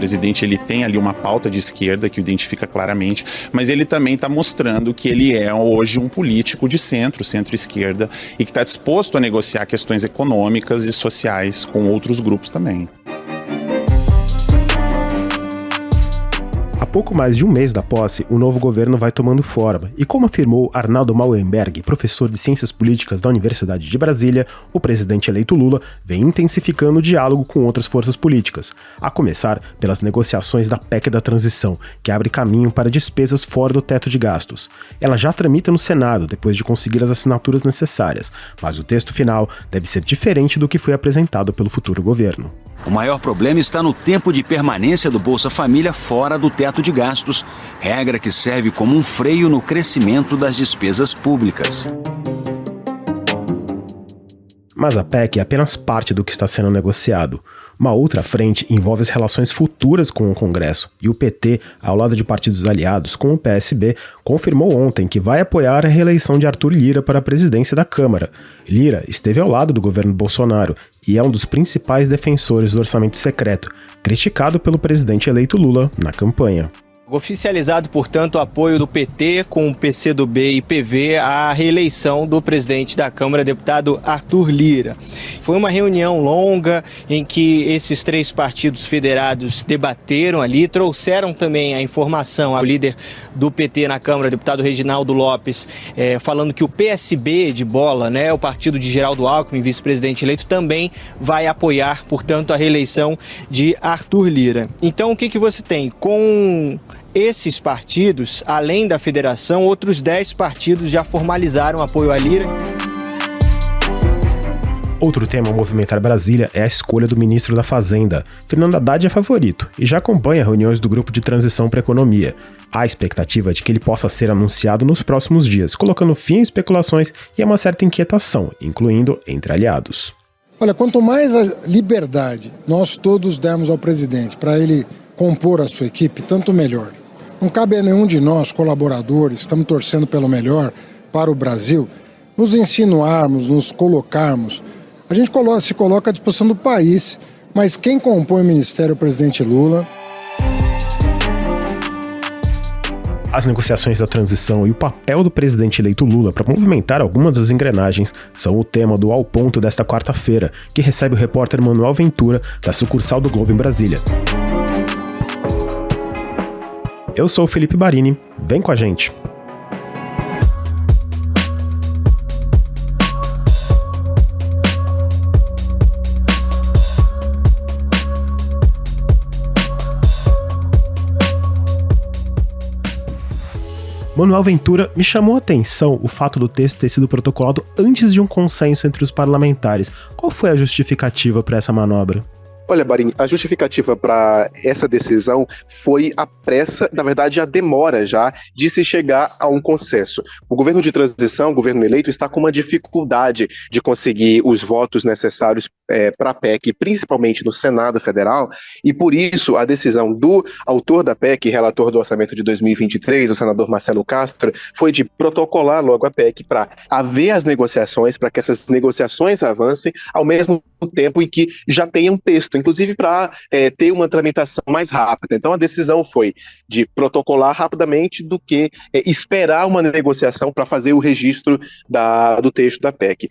presidente ele tem ali uma pauta de esquerda que o identifica claramente, mas ele também está mostrando que ele é hoje um político de centro-esquerda e que está disposto a negociar questões econômicas e sociais com outros grupos também. Há pouco mais de um mês da posse, o novo governo vai tomando forma, e como afirmou Arnaldo Mauenberg, professor de Ciências Políticas da Universidade de Brasília, o presidente eleito Lula vem intensificando o diálogo com outras forças políticas, a começar pelas negociações da PEC da transição, que abre caminho para despesas fora do teto de gastos. Ela já tramita no Senado, depois de conseguir as assinaturas necessárias, mas o texto final deve ser diferente do que foi apresentado pelo futuro governo. O maior problema está no tempo de permanência do Bolsa Família fora do teto de gastos, regra que serve como um freio no crescimento das despesas públicas. Mas a PEC é apenas parte do que está sendo negociado. Uma outra frente envolve as relações futuras com o Congresso, e o PT, ao lado de partidos aliados com o PSB, confirmou ontem que vai apoiar a reeleição de Arthur Lira para a presidência da Câmara. Lira esteve ao lado do governo Bolsonaro e é um dos principais defensores do orçamento secreto, criticado pelo presidente eleito Lula na campanha. Oficializado, portanto, o apoio do PT com o PCdoB e PV à reeleição do presidente da Câmara, deputado Arthur Lira. Foi uma reunião longa em que esses três partidos federados debateram ali, trouxeram também a informação ao líder do PT na Câmara, deputado Reginaldo Lopes, falando que o PSB de bola, o partido de Geraldo Alckmin, vice-presidente eleito, também vai apoiar, portanto, a reeleição de Arthur Lira. Então, o que você tem? Com esses partidos, além da federação, outros 10 partidos já formalizaram apoio a Lira. Outro tema a movimentar Brasília é a escolha do ministro da Fazenda. Fernando Haddad é favorito e já acompanha reuniões do grupo de transição para a economia. Há expectativa de que ele possa ser anunciado nos próximos dias, colocando fim a especulações e a uma certa inquietação, incluindo entre aliados. Olha, quanto mais a liberdade nós todos dermos ao presidente para ele compor a sua equipe, tanto melhor. Não cabe a nenhum de nós, colaboradores, estamos torcendo pelo melhor para o Brasil, nos insinuarmos, nos colocarmos. A gente se coloca à disposição do país, mas quem compõe o ministério é o presidente Lula. As negociações da transição e o papel do presidente eleito Lula para movimentar algumas das engrenagens são o tema do Ao Ponto desta quarta-feira, que recebe o repórter Manuel Ventura, da sucursal do Globo em Brasília. Eu sou o Felipe Barini, vem com a gente! Manuel Ventura, me chamou a atenção o fato do texto ter sido protocolado antes de um consenso entre os parlamentares. Qual foi a justificativa para essa manobra? Olha, Barini, a justificativa para essa decisão foi a pressa, na verdade a demora já, de se chegar a um consenso. O governo de transição, o governo eleito, está com uma dificuldade de conseguir os votos necessários para a PEC, principalmente no Senado Federal, e por isso a decisão do autor da PEC, relator do orçamento de 2023, o senador Marcelo Castro, foi de protocolar logo a PEC para haver as negociações, para que essas negociações avancem ao mesmo tempo em que já tenha um texto, inclusive para ter uma tramitação mais rápida. Então a decisão foi de protocolar rapidamente do que esperar uma negociação para fazer o registro do texto da PEC.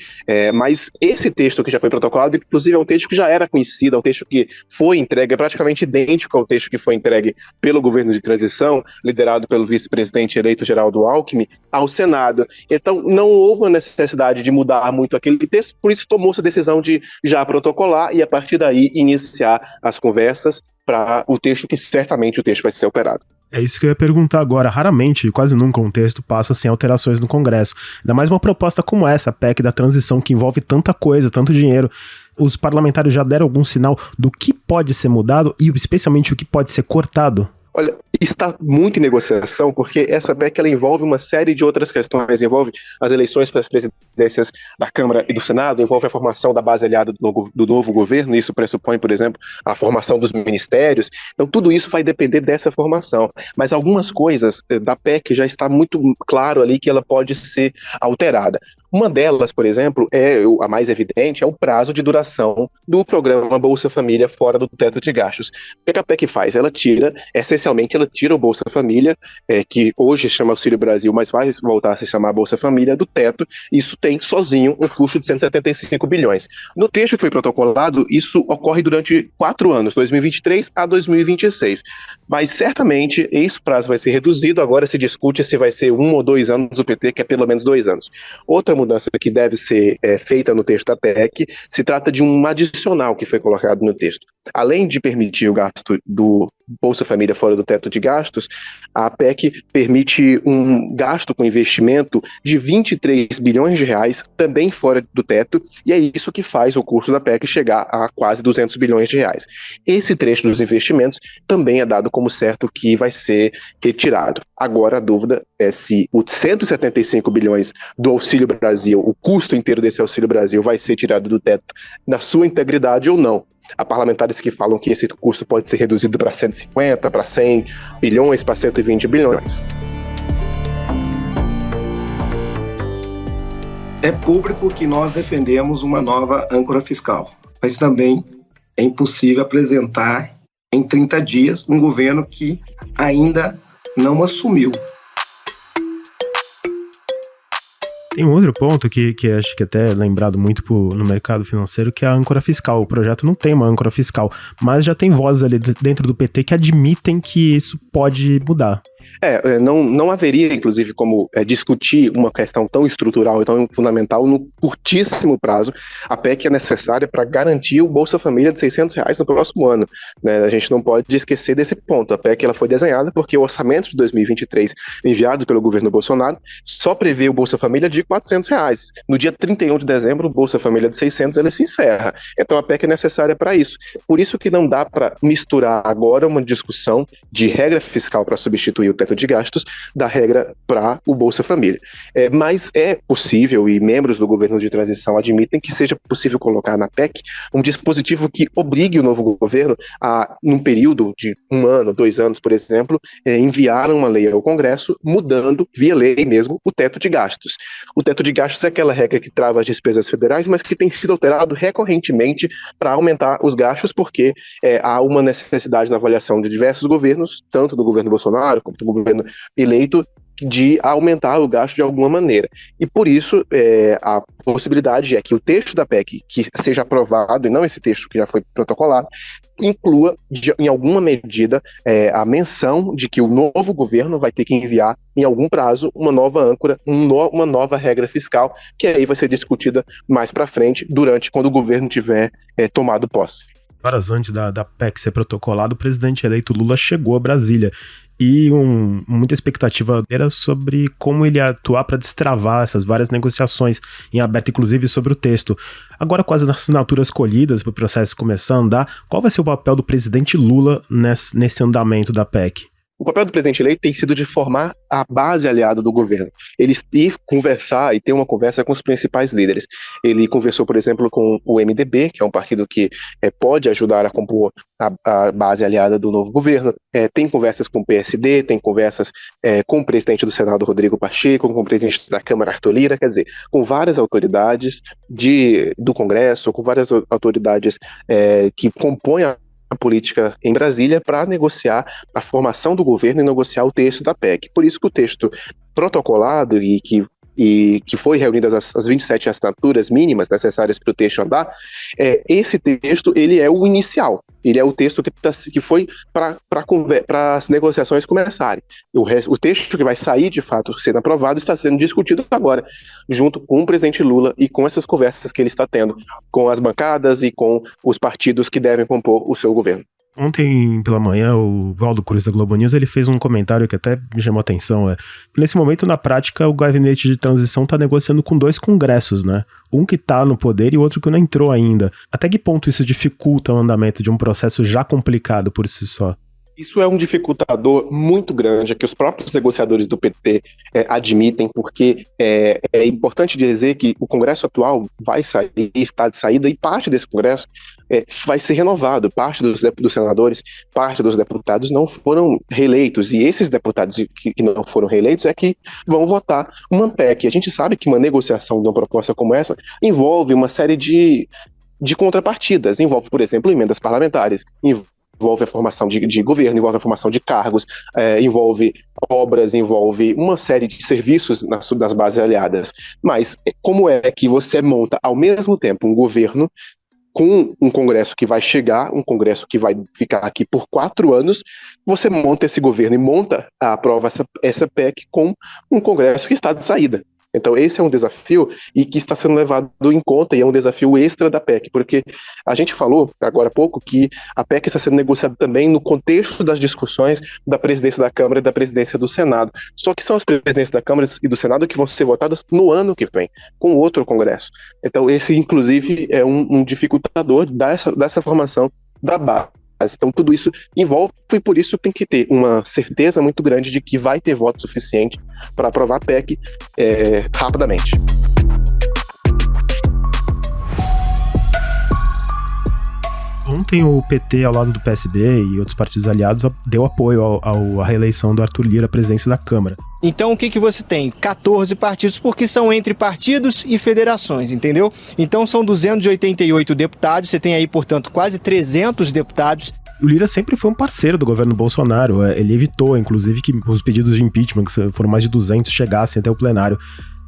Mas esse texto que já foi protocolado, inclusive é um texto que já era conhecido, é um texto que foi entregue, é praticamente idêntico ao texto que foi entregue pelo governo de transição, liderado pelo vice-presidente eleito Geraldo Alckmin, ao Senado. Então não houve a necessidade de mudar muito aquele texto, por isso tomou-se a decisão de já protocolar e a partir daí iniciar as conversas para o texto, que certamente o texto vai ser alterado. É isso que eu ia perguntar agora. Raramente, quase nunca, um texto passa sem alterações no Congresso. Ainda mais uma proposta como essa, a PEC da transição, que envolve tanta coisa, tanto dinheiro. Os parlamentares já deram algum sinal do que pode ser mudado e especialmente o que pode ser cortado? Olha, está muito em negociação, porque essa PEC ela envolve uma série de outras questões, envolve as eleições para as presidências da Câmara e do Senado, envolve a formação da base aliada do novo governo, isso pressupõe, por exemplo, a formação dos ministérios, então tudo isso vai depender dessa formação, mas algumas coisas da PEC já está muito claro ali que ela pode ser alterada. Uma delas, por exemplo, a mais evidente, é o prazo de duração do programa Bolsa Família fora do teto de gastos. O que a PEC faz? Essencialmente, ela tira o Bolsa Família, que hoje chama Auxílio Brasil, mas vai voltar a se chamar Bolsa Família, do teto. Isso tem sozinho um custo de 175 bilhões. No texto que foi protocolado, isso ocorre durante 4 anos, 2023 a 2026. Mas certamente esse prazo vai ser reduzido. Agora se discute se vai ser 1 ou 2 anos, o PT quer pelo menos 2 anos. Outra mudança que deve ser feita no texto da PEC se trata de um adicional que foi colocado no texto. Além de permitir o gasto do Bolsa Família fora do teto de gastos, a PEC permite um gasto com investimento de 23 bilhões de reais também fora do teto, e é isso que faz o custo da PEC chegar a quase 200 bilhões de reais. Esse trecho dos investimentos também é dado como certo que vai ser retirado. Agora a dúvida é se os 175 bilhões do Auxílio Brasil, o custo inteiro desse Auxílio Brasil, vai ser tirado do teto na sua integridade ou não. Há parlamentares que falam que esse custo pode ser reduzido para 150, para 100 bilhões, para 120 bilhões. É público que nós defendemos uma nova âncora fiscal, mas também é impossível apresentar em 30 dias um governo que ainda não assumiu. Tem um outro ponto que acho que até é lembrado muito no mercado financeiro, que é a âncora fiscal. O projeto não tem uma âncora fiscal, mas já tem vozes ali dentro do PT que admitem que isso pode mudar. Não haveria, inclusive, como discutir uma questão tão estrutural e tão fundamental no curtíssimo prazo. A PEC é necessária para garantir o Bolsa Família de R$600 no próximo ano, né? A gente não pode esquecer desse ponto. A PEC ela foi desenhada porque o orçamento de 2023, enviado pelo governo Bolsonaro, só prevê o Bolsa Família de R$400. No dia 31 de dezembro, o Bolsa Família de 600 ele se encerra. Então a PEC é necessária para isso. Por isso que não dá para misturar agora uma discussão de regra fiscal para substituir o teto de gastos da regra para o Bolsa Família. Mas é possível, e membros do governo de transição admitem que seja possível colocar na PEC um dispositivo que obrigue o novo governo a, num período de 1 ano, 2 anos, por exemplo, enviar uma lei ao Congresso mudando, via lei mesmo, o teto de gastos. O teto de gastos é aquela regra que trava as despesas federais, mas que tem sido alterado recorrentemente para aumentar os gastos, porque há uma necessidade na avaliação de diversos governos, tanto do governo Bolsonaro como do governo eleito, de aumentar o gasto de alguma maneira. E por isso, a possibilidade é que o texto da PEC, que seja aprovado, e não esse texto que já foi protocolado, inclua, em alguma medida, a menção de que o novo governo vai ter que enviar, em algum prazo, uma nova âncora, uma nova regra fiscal, que aí vai ser discutida mais para frente, quando o governo tiver tomado posse. Horas antes da PEC ser protocolada, o presidente eleito Lula chegou a Brasília. E muita expectativa era sobre como ele ia atuar para destravar essas várias negociações em aberto, inclusive sobre o texto. Agora, com as assinaturas colhidas para o processo começar a andar, qual vai ser o papel do presidente Lula nesse andamento da PEC? O papel do presidente eleito tem sido de formar a base aliada do governo. Ele ir conversar e ter uma conversa com os principais líderes. Ele conversou, por exemplo, com o MDB, que é um partido que pode ajudar a compor a base aliada do novo governo. Tem conversas com o PSD, tem conversas com o presidente do Senado, Rodrigo Pacheco, com o presidente da Câmara, Arthur Lira, quer dizer, com várias autoridades do Congresso, com várias autoridades que compõem a política em Brasília para negociar a formação do governo e negociar o texto da PEC. Por isso que o texto protocolado e que foi reunidas as 27 assinaturas mínimas necessárias para o texto andar, esse texto ele é o inicial, ele é o texto que foi para as negociações começarem. O texto que vai sair de fato sendo aprovado está sendo discutido agora, junto com o presidente Lula e com essas conversas que ele está tendo com as bancadas e com os partidos que devem compor o seu governo. Ontem pela manhã, o Valdo Cruz da Globo News, ele fez um comentário que até me chamou a atenção. Nesse momento, na prática, o gabinete de transição está negociando com 2 congressos, né? Um que está no poder e o outro que não entrou ainda. Até que ponto isso dificulta o andamento de um processo já complicado por si só? Isso é um dificultador muito grande, que os próprios negociadores do PT admitem, porque é importante dizer que o Congresso atual vai sair, está de saída, e parte desse Congresso vai ser renovado. Parte dos senadores, parte dos deputados não foram reeleitos, e esses deputados que não foram reeleitos é que vão votar uma PEC. A gente sabe que uma negociação de uma proposta como essa envolve uma série de contrapartidas, envolve, por exemplo, emendas parlamentares, envolve a formação de governo, envolve a formação de cargos, envolve obras, envolve uma série de serviços das bases aliadas. Mas como é que você monta ao mesmo tempo um governo com um Congresso que vai chegar, um Congresso que vai ficar aqui por 4 anos, você monta esse governo e aprova essa PEC com um Congresso que está de saída? Então esse é um desafio e que está sendo levado em conta, e é um desafio extra da PEC, porque a gente falou agora há pouco que a PEC está sendo negociada também no contexto das discussões da presidência da Câmara e da presidência do Senado. Só que são as presidências da Câmara e do Senado que vão ser votadas no ano que vem, com outro Congresso. Então esse, inclusive, é um dificultador dessa formação da base. Então tudo isso envolve, e por isso tem que ter uma certeza muito grande de que vai ter voto suficiente para aprovar a PEC rapidamente. Ontem o PT, ao lado do PSD e outros partidos aliados, deu apoio à reeleição do Arthur Lira à presidência da Câmara. Então o que você tem? 14 partidos, porque são entre partidos e federações, entendeu? Então são 288 deputados, você tem aí, portanto, quase 300 deputados. O Lira sempre foi um parceiro do governo Bolsonaro, ele evitou, inclusive, que os pedidos de impeachment, que foram mais de 200, chegassem até o plenário.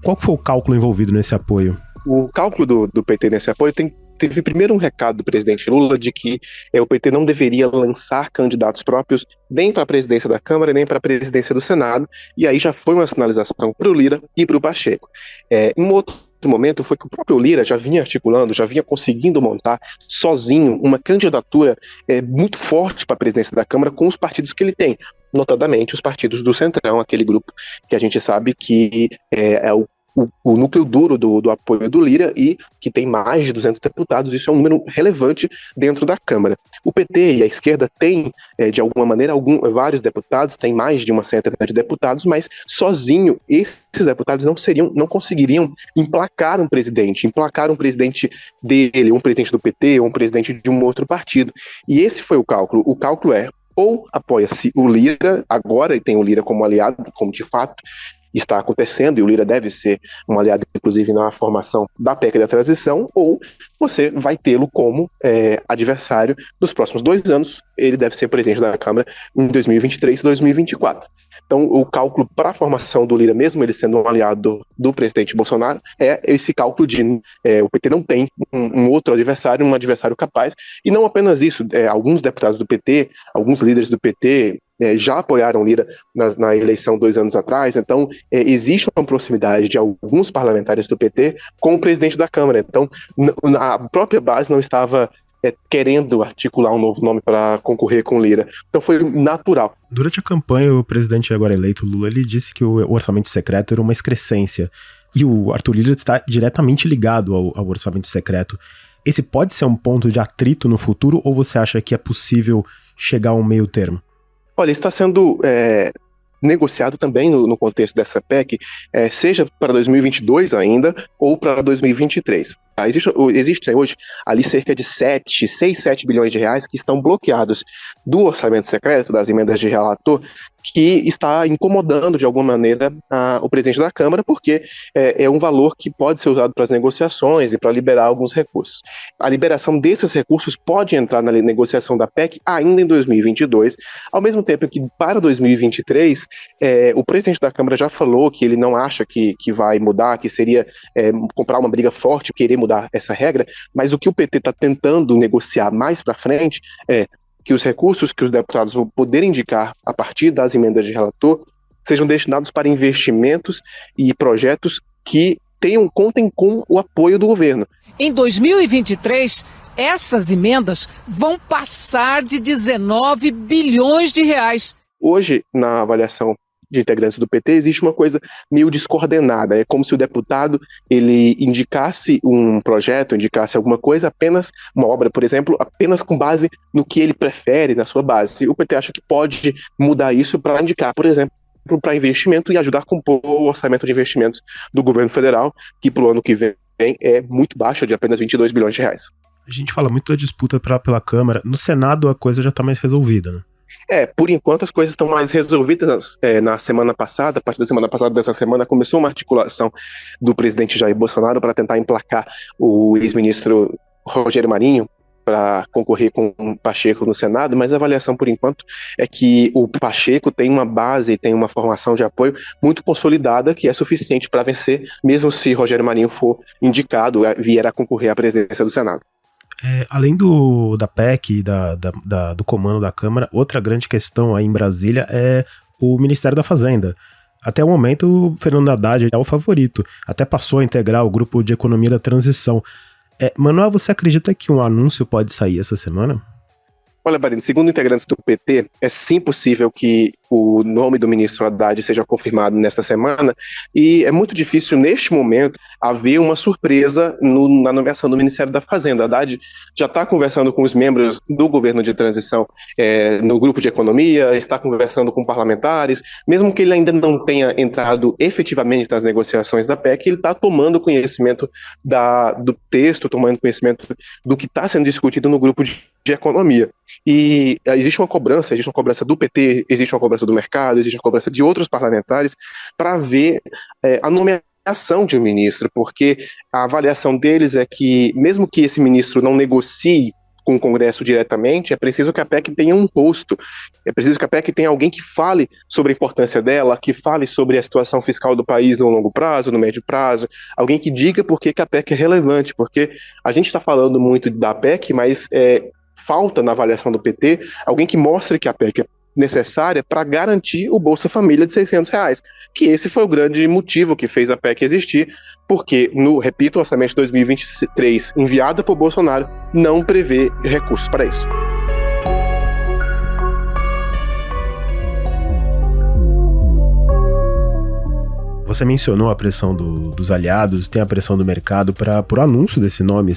Qual foi o cálculo envolvido nesse apoio? O cálculo do PT nesse apoio teve primeiro um recado do presidente Lula de que o PT não deveria lançar candidatos próprios nem para a presidência da Câmara nem para a presidência do Senado, e aí já foi uma sinalização para o Lira e para o Pacheco. Em um outro momento foi que o próprio Lira já vinha articulando, já vinha conseguindo montar sozinho uma candidatura muito forte para a presidência da Câmara com os partidos que ele tem, notadamente os partidos do Centrão, aquele grupo que a gente sabe que é o núcleo duro do apoio do Lira e que tem mais de 200 deputados. Isso é um número relevante dentro da Câmara. O PT e a esquerda têm, de alguma maneira, vários deputados, tem mais de uma centena de deputados, mas sozinho esses deputados não conseguiriam emplacar um presidente dele, um presidente do PT ou um presidente de um outro partido. E esse foi o cálculo. O cálculo ou apoia-se o Lira agora, e tem o Lira como aliado, como de fato está acontecendo, e o Lira deve ser um aliado, inclusive, na formação da PEC da transição, ou você vai tê-lo como adversário nos próximos 2 anos. Ele deve ser presidente da Câmara em 2023 e 2024. Então, o cálculo para a formação do Lira, mesmo ele sendo um aliado do presidente Bolsonaro, é esse cálculo de o PT não tem um outro adversário, um adversário capaz, e não apenas isso, alguns deputados do PT, alguns líderes do PT já apoiaram Lira na eleição 2 anos atrás. Então existe uma proximidade de alguns parlamentares do PT com o presidente da Câmara. Então a própria base não estava querendo articular um novo nome para concorrer com Lira. Então foi natural. Durante a campanha, o presidente agora eleito, Lula, ele disse que o orçamento secreto era uma excrescência. E o Arthur Lira está diretamente ligado ao orçamento secreto. Esse pode ser um ponto de atrito no futuro, ou você acha que é possível chegar a um meio termo? Olha, isso está sendo negociado também no contexto dessa PEC, seja para 2022 ainda, ou para 2023. Existem hoje ali cerca de 7 bilhões de reais que estão bloqueados do orçamento secreto, das emendas de relator, que está incomodando de alguma maneira o presidente da Câmara, porque é um valor que pode ser usado para as negociações e para liberar alguns recursos. A liberação desses recursos pode entrar na negociação da PEC ainda em 2022, ao mesmo tempo que para 2023 o presidente da Câmara já falou que ele não acha que vai mudar, que seria comprar uma briga forte, querer mudar essa regra, mas o que o PT está tentando negociar mais para frente é que os recursos que os deputados vão poder indicar a partir das emendas de relator sejam destinados para investimentos e projetos que contem com o apoio do governo. Em 2023, essas emendas vão passar de 19 bilhões de reais. Hoje, na avaliação de integrantes do PT, existe uma coisa meio descoordenada. É como se o deputado ele indicasse um projeto, indicasse alguma coisa, apenas uma obra, por exemplo, apenas com base no que ele prefere, na sua base. O PT acha que pode mudar isso para indicar, por exemplo, para investimento e ajudar a compor o orçamento de investimentos do governo federal, que para o ano que vem é muito baixo, de apenas 22 bilhões de reais. A gente fala muito da disputa pela Câmara. No Senado a coisa já está mais resolvida, né? Por enquanto as coisas estão mais resolvidas. Na semana passada, a partir da semana passada dessa semana, começou uma articulação do presidente Jair Bolsonaro para tentar emplacar o ex-ministro Rogério Marinho para concorrer com o Pacheco no Senado, mas a avaliação por enquanto é que o Pacheco tem uma base, tem uma formação de apoio muito consolidada, que é suficiente para vencer, mesmo se Rogério Marinho for indicado, vier a concorrer à presidência do Senado. Além da PEC e do comando da Câmara, outra grande questão aí em Brasília é o Ministério da Fazenda. Até o momento, o Fernando Haddad é o favorito. Até passou a integrar o grupo de economia da transição. Manuel, você acredita que um anúncio pode sair essa semana? Olha, Barino, segundo integrantes do PT, é sim possível que o nome do ministro Haddad seja confirmado nesta semana, e é muito difícil, neste momento, haver uma surpresa na nomeação do Ministério da Fazenda. Haddad já está conversando com os membros do governo de transição no grupo de economia, está conversando com parlamentares, mesmo que ele ainda não tenha entrado efetivamente nas negociações da PEC, ele está tomando conhecimento do texto, tomando conhecimento do que está sendo discutido no grupo de economia. E existe uma cobrança do PT, existe uma cobrança do mercado, existe uma cobrança de outros parlamentares para ver a nomeação de um ministro, porque a avaliação deles é que, mesmo que esse ministro não negocie com o Congresso diretamente, é preciso que a PEC tenha um rosto, é preciso que a PEC tenha alguém que fale sobre a importância dela, que fale sobre a situação fiscal do país no longo prazo, no médio prazo, alguém que diga por que a PEC é relevante, porque a gente está falando muito da PEC, mas falta na avaliação do PT alguém que mostre que a PEC é necessária para garantir o Bolsa Família de R$600, que esse foi o grande motivo que fez a PEC existir, porque, repito, o orçamento de 2023 enviado por Bolsonaro não prevê recursos para isso. Você mencionou a pressão dos aliados, tem a pressão do mercado para o anúncio desse nome.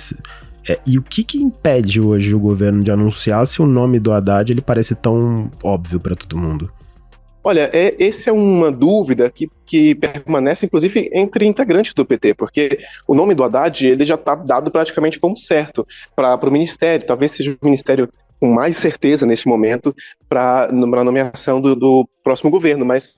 E o que impede hoje o governo de anunciar se o nome do Haddad ele parece tão óbvio para todo mundo? Olha, essa é uma dúvida que permanece, inclusive, entre integrantes do PT, porque o nome do Haddad ele já está dado praticamente como certo para o Ministério. Talvez seja o Ministério com mais certeza neste momento para a nomeação do próximo governo, mas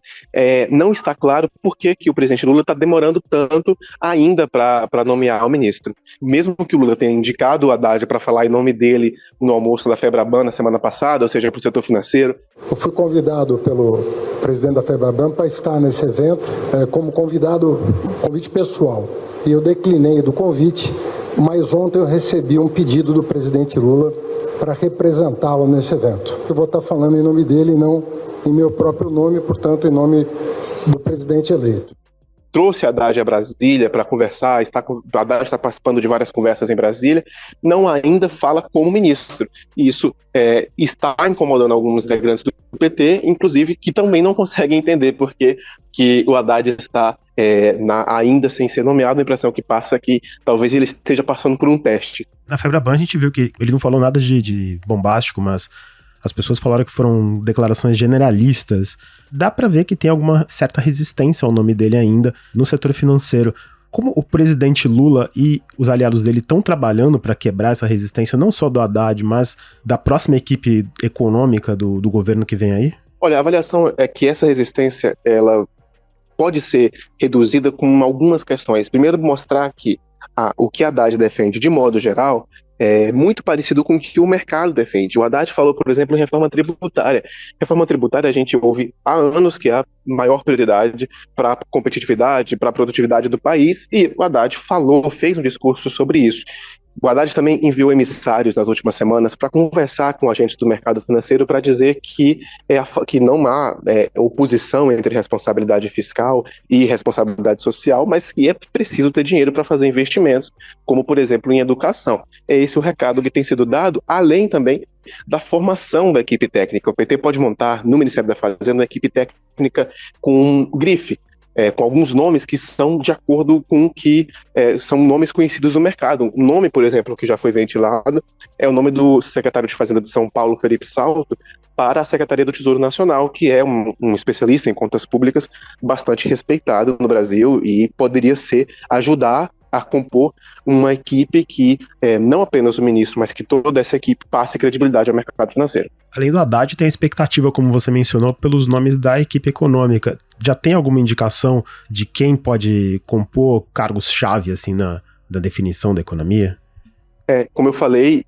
não está claro por que o presidente Lula está demorando tanto ainda para nomear o ministro. Mesmo que o Lula tenha indicado o Haddad para falar em nome dele no almoço da Febraban na semana passada, ou seja, para o setor financeiro. Eu fui convidado pelo presidente da Febraban para estar nesse evento como convite pessoal, e eu declinei do convite, mas ontem eu recebi um pedido do presidente Lula para representá-lo nesse evento. Eu vou estar falando em nome dele e não em meu próprio nome, portanto, em nome do presidente eleito. Trouxe Haddad a Brasília para conversar, Haddad está participando de várias conversas em Brasília, não ainda fala como ministro. E isso está incomodando alguns integrantes do PT, inclusive, que também não conseguem entender por que o Haddad está ainda sem ser nomeado. A impressão que passa é que talvez ele esteja passando por um teste. Na Febraban a gente viu que ele não falou nada de bombástico, mas as pessoas falaram que foram declarações generalistas. Dá para ver que tem alguma certa resistência ao nome dele ainda no setor financeiro. Como o presidente Lula e os aliados dele estão trabalhando para quebrar essa resistência, não só do Haddad, mas da próxima equipe econômica do governo que vem aí? Olha, a avaliação é que essa resistência ela pode ser reduzida com algumas questões. Primeiro, mostrar que o que Haddad defende, de modo geral, é muito parecido com o que o mercado defende. O Haddad falou, por exemplo, em reforma tributária. Reforma tributária a gente ouve há anos que é a maior prioridade para a competitividade, para a produtividade do país, e o Haddad fez um discurso sobre isso. O Haddad também enviou emissários nas últimas semanas para conversar com agentes do mercado financeiro para dizer que não há oposição entre responsabilidade fiscal e responsabilidade social, mas que é preciso ter dinheiro para fazer investimentos, como, por exemplo, em educação. É esse o recado que tem sido dado, além também da formação da equipe técnica. O PT pode montar no Ministério da Fazenda uma equipe técnica com grife, com alguns nomes que são de acordo com que são nomes conhecidos no mercado. Um nome, por exemplo, que já foi ventilado é o nome do secretário de Fazenda de São Paulo, Felipe Salto, para a Secretaria do Tesouro Nacional, que é um especialista em contas públicas bastante respeitado no Brasil e poderia ajudar a compor uma equipe que não apenas o ministro, mas que toda essa equipe passe credibilidade ao mercado financeiro. Além do Haddad, tem a expectativa, como você mencionou, pelos nomes da equipe econômica. Já tem alguma indicação de quem pode compor cargos-chave assim, na definição da economia? Como eu falei,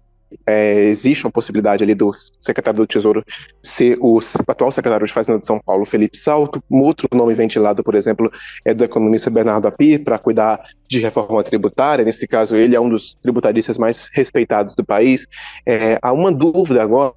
existe uma possibilidade ali do secretário do Tesouro ser o atual secretário de Fazenda de São Paulo, Felipe Salto. Um outro nome ventilado, por exemplo, é do economista Bernardo Apir, para cuidar de reforma tributária. Nesse caso, ele é um dos tributaristas mais respeitados do país. Há uma dúvida agora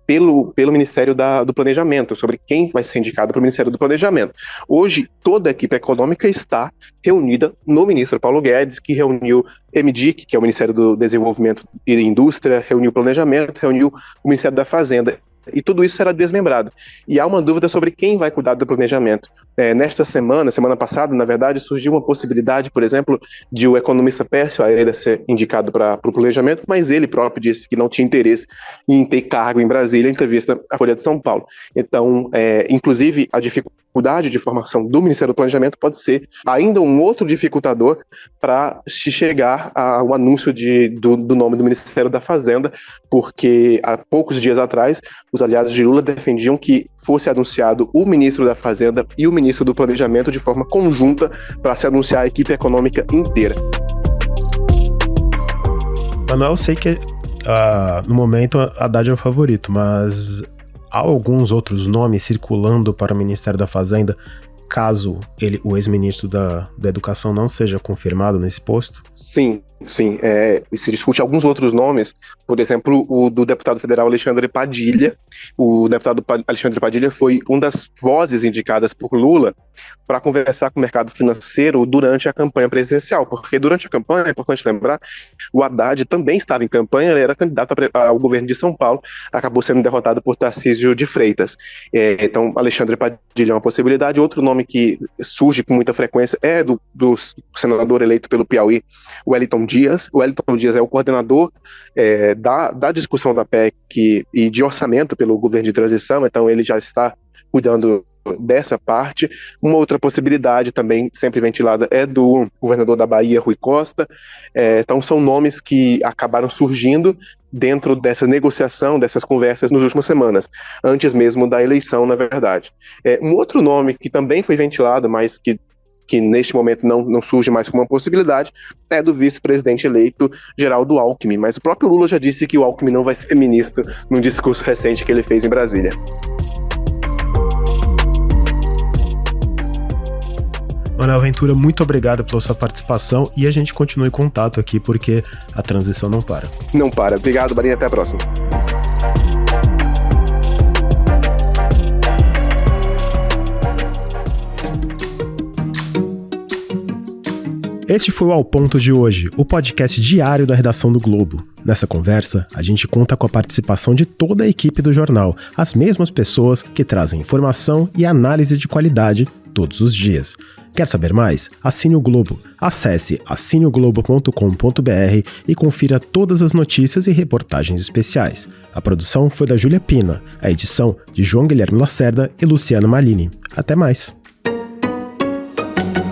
pelo Ministério do Planejamento, sobre quem vai ser indicado para o Ministério do Planejamento. Hoje, toda a equipe econômica está reunida no ministro Paulo Guedes, que reuniu MDIC, que é o Ministério do Desenvolvimento e Indústria, reuniu o Planejamento, reuniu o Ministério da Fazenda. E tudo isso será desmembrado. E há uma dúvida sobre quem vai cuidar do planejamento. Nesta semana passada, na verdade, surgiu uma possibilidade, por exemplo, de o economista Pércio Aeda ser indicado para o planejamento, mas ele próprio disse que não tinha interesse em ter cargo em Brasília, em entrevista à Folha de São Paulo. Então, inclusive, a dificuldade de formação do Ministério do Planejamento pode ser ainda um outro dificultador para se chegar ao anúncio do nome do Ministério da Fazenda, porque há poucos dias atrás, os aliados de Lula defendiam que fosse anunciado o ministro da Fazenda e o ministro do Planejamento de forma conjunta para se anunciar a equipe econômica inteira. Manuel, eu sei que no momento Haddad é o favorito, mas há alguns outros nomes circulando para o Ministério da Fazenda, caso o ex-ministro da Educação não seja confirmado nesse posto? Sim. Se discute alguns outros nomes, por exemplo, o do deputado federal Alexandre Padilha. O deputado Alexandre Padilha foi uma das vozes indicadas por Lula para conversar com o mercado financeiro durante a campanha presidencial, porque durante a campanha, é importante lembrar, o Haddad também estava em campanha, ele era candidato ao governo de São Paulo, acabou sendo derrotado por Tarcísio de Freitas. Então, Alexandre Padilha é uma possibilidade. Outro nome que surge com muita frequência é do senador eleito pelo Piauí, Wellington Dias. O Wellington Dias é o coordenador da discussão da PEC e de orçamento pelo governo de transição, então ele já está cuidando dessa parte. Uma outra possibilidade também sempre ventilada é do governador da Bahia, Rui Costa. Então são nomes que acabaram surgindo dentro dessa negociação, dessas conversas nas últimas semanas, antes mesmo da eleição, na verdade. Um outro nome que também foi ventilado, mas que neste momento não surge mais como uma possibilidade, é do vice-presidente eleito Geraldo Alckmin, mas o próprio Lula já disse que o Alckmin não vai ser ministro num discurso recente que ele fez em Brasília. Manuel Ventura, muito obrigado pela sua participação e a gente continua em contato aqui porque a transição não para. Não para. Obrigado, Marinha. Até a próxima. Este foi o Ao Ponto de hoje, o podcast diário da redação do Globo. Nessa conversa, a gente conta com a participação de toda a equipe do jornal, as mesmas pessoas que trazem informação e análise de qualidade todos os dias. Quer saber mais? Assine o Globo. Acesse assineoglobo.com.br e confira todas as notícias e reportagens especiais. A produção foi da Júlia Pina, a edição de João Guilherme Lacerda e Luciano Malini. Até mais!